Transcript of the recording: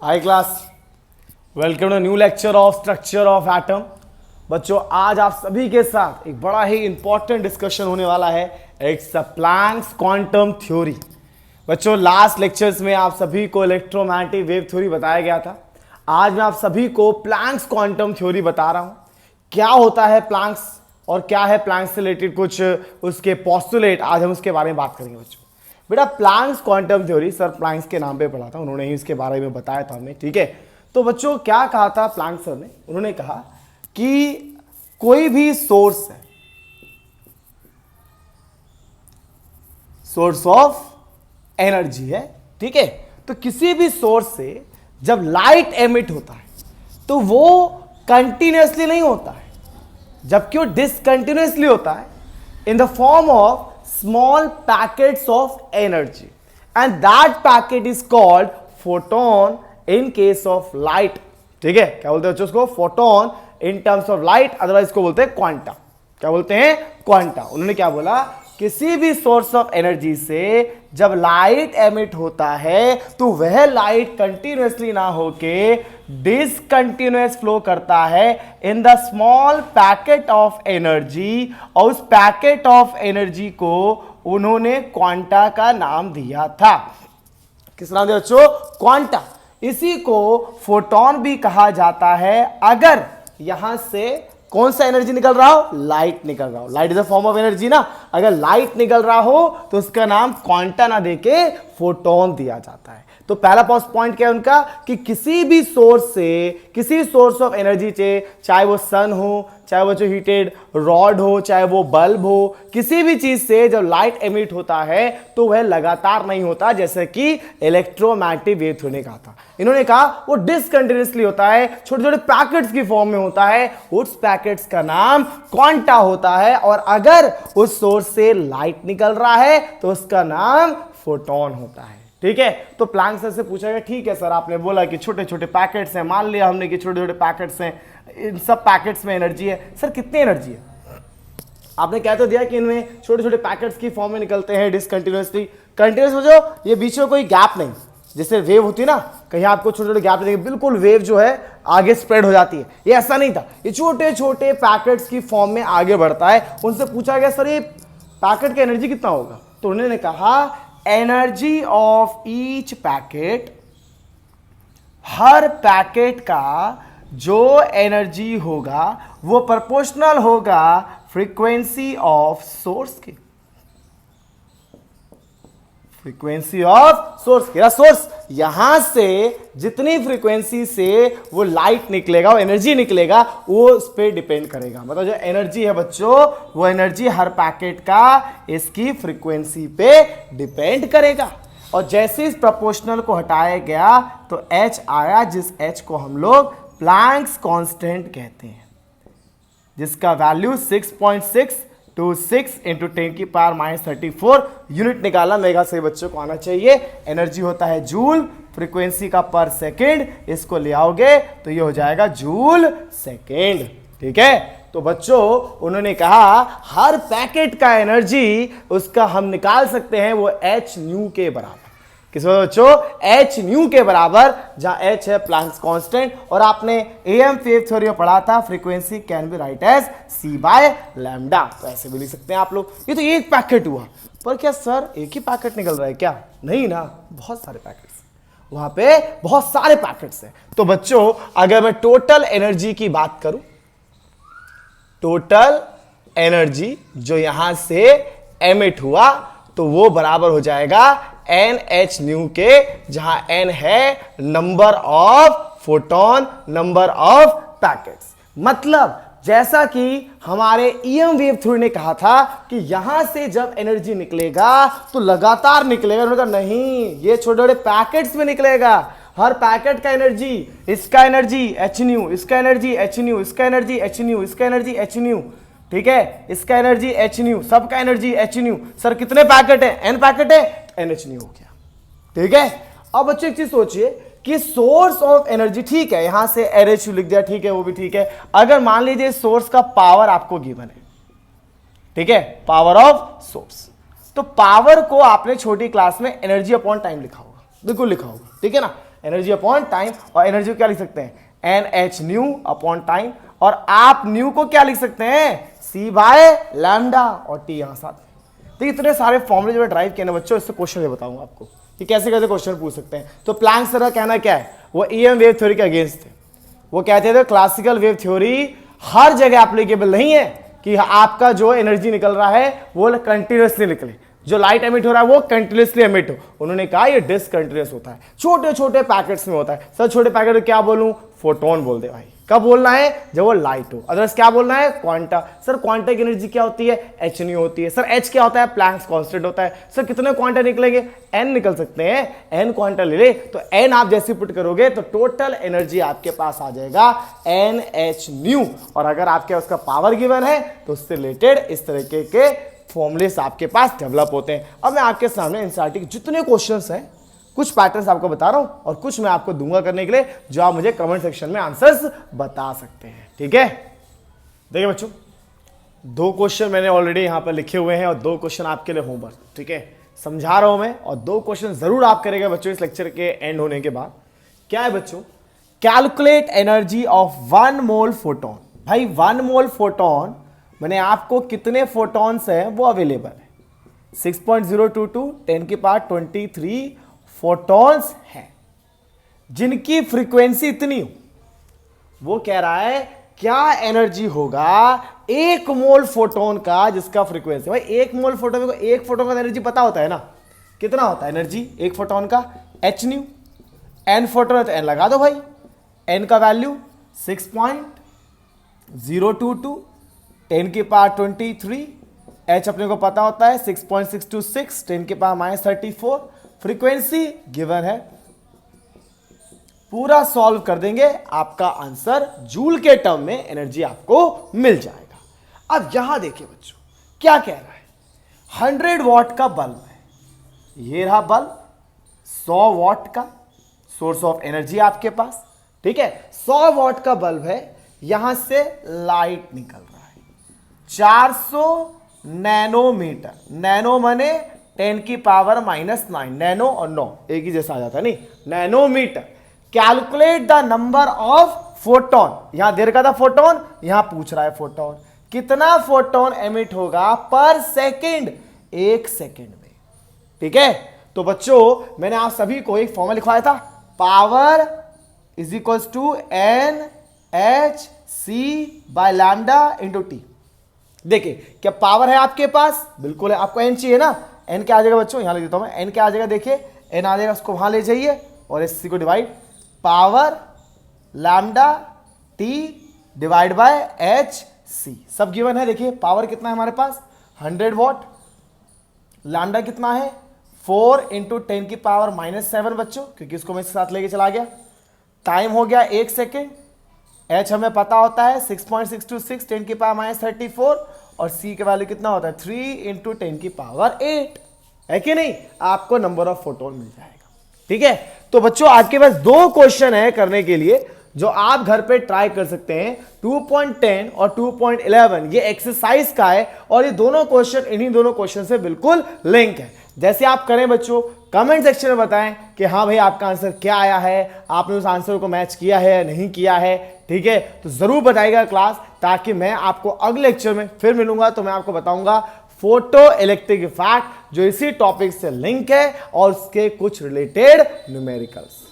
High class, welcome to new lecture of structure of atom. बच्चों, आज आप सभी के साथ एक बड़ा ही इंपॉर्टेंट डिस्कशन होने वाला है। It's a Planck's quantum theory. बच्चों, लास्ट लेक्चर्स में आप सभी को इलेक्ट्रोमैग्नेटिक वेव थ्योरी बताया गया था। आज मैं आप सभी को प्लैंक्स क्वांटम थ्योरी बता रहा हूं। क्या होता है प्लैंक्स और क्या है प्लैंक्स से रिलेटेड कुछ उसके पोस्टुलेट, आज हम उसके बारे में बात करेंगे। बच्चों बेटा, Planck's quantum theory sir Planck's के नाम पे पढ़ा था, उन्होंने ही इसके बारे में बताया था हमें। ठीक है, तो बच्चों क्या कहा था प्लैंक सर ने? उन्होंने कहा कि कोई भी सोर्स है, सोर्स ऑफ एनर्जी है, ठीक है, तो किसी भी सोर्स से जब लाइट एमिट होता है तो वो कंटिन्यूअसली नहीं होता है, जबकि वो डिसकंटिन्यूअसली होता है in the form of small packets of energy, and that packet is called photon in case of light। ठीक है, क्या बोलते हैं बच्चों उसको? Photon in terms of light, otherwise को बोलते हैं क्वांटा। क्या बोलते हैं? क्वांटा। उन्होंने क्या बोला? किसी भी सोर्स ऑफ एनर्जी से जब लाइट एमिट होता है तो वह लाइट कंटिन्यूअसली ना होके डिसकंटिन्यूअस फ्लो करता है in the small packet of energy, और उस पैकेट ऑफ एनर्जी को उन्होंने क्वांटा का नाम दिया था। किस नाम दिया बच्चों? क्वांटा। इसी को फोटोन भी कहा जाता है अगर यहां से कौन सा एनर्जी निकल रहा हो? लाइट निकल रहा हो। Light is a form of energy ना। अगर लाइट निकल रहा हो तो उसका नाम क्वांटा ना देके फोटोन दिया जाता है। तो पहला पॉइंट क्या है उनका कि किसी भी सोर्स से, किसी सोर्स ऑफ एनर्जी से, चाहे वो सन हो, चाहे वो जो हीटेड रॉड हो, चाहे वो बल्ब हो, किसी भी चीज से जब लाइट एमिट होता है तो वह लगातार नहीं होता, जैसे कि इलेक्ट्रोमैग्नेटिक वेव थ्योरी ने कहा था। इन्होंने कहा वो डिसकंटिन्यूअसली होता है, छोटे छोटे पैकेट्स की फॉर्म में होता है, उस पैकेट्स का नाम क्वांटा होता है। और अगर उस सोर्स से लाइट निकल रहा है तो उसका नाम फोटोन होता है। ठीक है, तो प्लैंक सर से पूछा गया, ठीक है सर, आपने बोला कि छोटे छोटे पैकेट्स हैं, मान लिया हमने कि छोटे छोटे पैकेट्स हैं, इन सब पैकेट्स में एनर्जी है। सर कितनी एनर्जी है? आपने कह तो दिया कि इनमें छोटे छोटे पैकेट्स की फॉर्म में निकलते हैं डिसकंटिन्यूअसली। कंटिन्यूअस हो जाओ, ये बीच में कोई गैप नहीं, जैसे वेव होती है ना, कहीं आपको छोटे छोटे गैप नहीं, बिल्कुल वेव जो है आगे स्प्रेड हो जाती है। ये ऐसा नहीं था, ये छोटे छोटे पैकेट्स की फॉर्म में आगे बढ़ता है। उनसे पूछा गया सर ये पैकेट की एनर्जी कितना होगा? तो उन्होंने कहा energy of each packet, her packet का जो एनर्जी होगा वो प्रोपोर्शनल होगा फ्रीक्वेंसी ऑफ सोर्स की। फ्रीक्वेंसी ऑफ सोर्स की। सोर्स यहां से जितनी फ्रीक्वेंसी से वो लाइट निकलेगा, वो एनर्जी निकलेगा, वो उस पर डिपेंड करेगा। मतलब जो एनर्जी है बच्चों, वो एनर्जी हर पैकेट का इसकी फ्रीक्वेंसी पे डिपेंड करेगा। और जैसे इस प्रोपोर्शनल को हटाया गया तो H आया, जिस H को हम लोग प्लैंक्स कांस्टेंट कहते हैं, जिसका वैल्यू 6.626 इंटू 10⁻⁻34 यूनिट निकाला मेगा से बच्चों को आना चाहिए। एनर्जी होता है जूल, फ्रीक्वेंसी का पर सेकेंड, इसको ले आओगे तो ये हो जाएगा जूल सेकेंड। ठीक है, तो बच्चों उन्होंने कहा हर पैकेट का एनर्जी उसका हम निकाल सकते हैं वो h न्यू के बराबर। किस बच्चों? h न्यू के बराबर, जहां h है प्लैंक्स कांस्टेंट। और आपने एएम वेव थ्योरी में पढ़ा था frequency can be write as c/λ, तो ऐसे भी लिख सकते हैं आप लोग। ये तो एक पैकेट हुआ, पर क्या सर एक ही पैकेट निकल रहा है क्या? नहीं ना, बहुत सारे पैकेट्स, वहां पे बहुत सारे पैकेट्स हैं। तो बच्चों अगर मैं टोटल एनर्जी की बात करूं, टोटल एनर्जी जो यहां से एमिट हुआ तो वो बराबर हो जाएगा NH न्यू के, जहां N है number of photon, number of packets. मतलब जैसा कि हमारे ईएम वेव थ्योरी ने कहा था कि यहां से जब एनर्जी निकलेगा तो लगातार निकलेगा। उन्होंने कहा नहीं, ये छोटे छोटे पैकेट्स में निकलेगा। हर पैकेट का एनर्जी, इसका एनर्जी h न्यू, इसका एनर्जी h न्यू, इसका एनर्जी h न्यू, इसका एनर्जी h न्यू, ठीक है, इसका एनर्जी h न्यू, सबका एनर्जी h न्यू। सर कितने पैकेट है? n पैकेट है, NH न्यू हो गया। ठीक है, अब बच्चों एक चीज सोचिए कि सोर्स ऑफ एनर्जी, ठीक है, यहां से NH लिख दिया, ठीक है, वो भी ठीक है। अगर मान लीजिए सोर्स का पावर आपको गिवन है, ठीक है, पावर ऑफ सोर्स, तो पावर को आपने छोटी क्लास में एनर्जी अपॉन टाइम लिखा होगा, बिल्कुल लिखा होगा, ठीक है ना। एनर्जी अपॉन टाइम, और एनर्जी को क्या लिख सकते हैं, n h nu upon time, और आप न्यू को क्या लिख सकते हैं, सी बाय लैम्डा, और टी यहां साथ। तो इतने सारे फॉर्मूले जो ड्राइव किए ना बच्चों, इससे क्वेश्चन ये बताऊंगा आपको कि कैसे कैसे क्वेश्चन पूछ सकते हैं। तो प्लैंक सर का कहना क्या है, वो ईएम वेव थ्योरी के अगेंस्ट थे। वो कहते थे क्लासिकल वेव थ्योरी हर जगह एप्लीकेबल नहीं है कि आपका जो एनर्जी निकल रहा है वो कंटिन्यूअसली निकले, जो लाइट एमिट हो रहा है वो कंटिन्यूअसली एमिट हो। उन्होंने कहा ये डिसकंटिन्यूअस होता है, छोटे छोटे पैकेट्स में होता है। सर छोटे पैकेट में क्या बोलूं, फोटोन बोल दे भाई। कब बोलना है, जब वो लाइट हो। अदरवाइज क्या बोलना है, क्वांटा। सर क्वांटा की एनर्जी क्या होती है, एच न्यू होती है। सर एच क्या होता है, प्लैंक्स कांस्टेंट होता है। सर कितने क्वांटा निकलेंगे, एन निकल सकते हैं, एन क्वांटा ले ले तो एन आप जैसे पुट करोगे तो टोटल एनर्जी आपके पास आ जाएगा एन एच न्यू। और अगर आपके उसका पावर गिवन है तो उससे रिलेटेड इस तरीके के फॉर्मूलेस आपके पास डेवलप होते हैं। अब मैं आपके सामने एनसीईआरटी के जितने क्वेश्चंस हैं, कुछ पैटर्न्स आपको बता रहा हूं और कुछ मैं आपको दूंगा करने के लिए, जो आप मुझे कमेंट सेक्शन में आंसर्स बता सकते हैं। ठीक है, देखिए बच्चों, 2 क्वेश्चन मैंने ऑलरेडी यहां पर लिखे हुए हैं और 2 क्वेश्चन आपके लिए होमवर्क। ठीक है, समझा रहा हूं मैं, और 2 क्वेश्चन जरूर आप करेंगे बच्चों इस लेक्चर के एंड होने के बाद। क्या है बच्चों, calculate energy of 1 mole photon. भाई 1 मोल फोटोन मैंने आपको कितने फोटॉन्स हैं वो अवेलेबल है, 6.022 10 की पावर 23 फोटॉन्स हैं, जिनकी फ्रीक्वेंसी इतनी हो। वो कह रहा है क्या एनर्जी होगा 1 मोल फोटोन का जिसका फ्रीक्वेंसी। भाई 1 मोल फोटोन में, 1 फोटोन का एनर्जी पता होता है ना, कितना होता है एनर्जी 1 फोटोन का, एच न्यू। एन फोटोन है तो एन लगा दो भाई, एन का वैल्यू 6.022 10 की पावर 23, एच अपने को पता होता है 6.626 10 की पावर -34, फ्रीक्वेंसी गिवन है। पूरा सॉल्व कर देंगे, आपका आंसर जूल के टर्म में एनर्जी आपको मिल जाएगा। अब यहां देखिए बच्चों क्या कह रहा है, 100 वॉट का बल्ब है, ये रहा बल्ब, 100 वॉट का सोर्स ऑफ एनर्जी आपके पास। ठीक है, 100 वॉट का बल्ब है, यहां से लाइट निकल रहा है 400 नैनोमीटर। नैनो माने 10 की पावर -9, नैनो और 9 एक ही जैसा आ जाता है, नहीं, nanometre. Calculate the number of photon, यहां दे रखा था फोटोन, यहां पूछ रहा है फोटोन, कितना फोटोन एमिट होगा पर सेकंड, 1 सेकंड में। ठीक है, तो बच्चों मैंने आप सभी को एक फॉर्मूला लिखवाया था, power is equals to n h c by lambda into t. देखिए क्या पावर है आपके पास, बिल्कुल है, आपको एन चाहिए ना, एन क्या आ जाएगा बच्चों, यहां लिख देता हूं मैं, एन क्या आ जाएगा, देखिए एन आ जाएगा, उसको वहां ले जाइए और इस सी को divide, power lambda T divide by H C, सब गिवन है। देखिए पावर कितना है हमारे पास 100 वॉट, लैम्डा कितना है 4 इंटू 10 की पावर -7 बच्चों, क्योंकि इसको मैं इसके साथ लेके चला गया। टाइम हो गया 1 सेकेंड, एच हमें पता होता है 6.626 10 की पावर -34, और सी का वैल्यू कितना होता है 3 इंटू 10 की पावर 8, है कि नहीं, आपको नंबर ऑफ फोटोन मिल जाएगा। ठीक है, तो बच्चों आपके पास 2 क्वेश्चन है करने के लिए, जो आप घर पे ट्राई कर सकते हैं। 2.10 और 2.11 ये एक्सरसाइज का है, और ये दोनों क्वेश्चन इन्हीं दोनों क्वेश्चन से बिल्कुल लिंक है। जैसे आप करें बच्चों, कमेंट सेक्शन में बताएं कि हाँ भाई आपका आंसर क्या आया है, आपने उस आंसर को मैच किया है या नहीं किया है। ठीक है, तो जरूर बताइएगा क्लास, ताकि मैं आपको अगले लेक्चर में फिर मिलूंगा तो मैं आपको बताऊंगा फोटो इलेक्ट्रिक इफेक्ट, जो इसी टॉपिक से लिंक है और उसके कुछ रिलेटेड न्यूमेरिकल्स।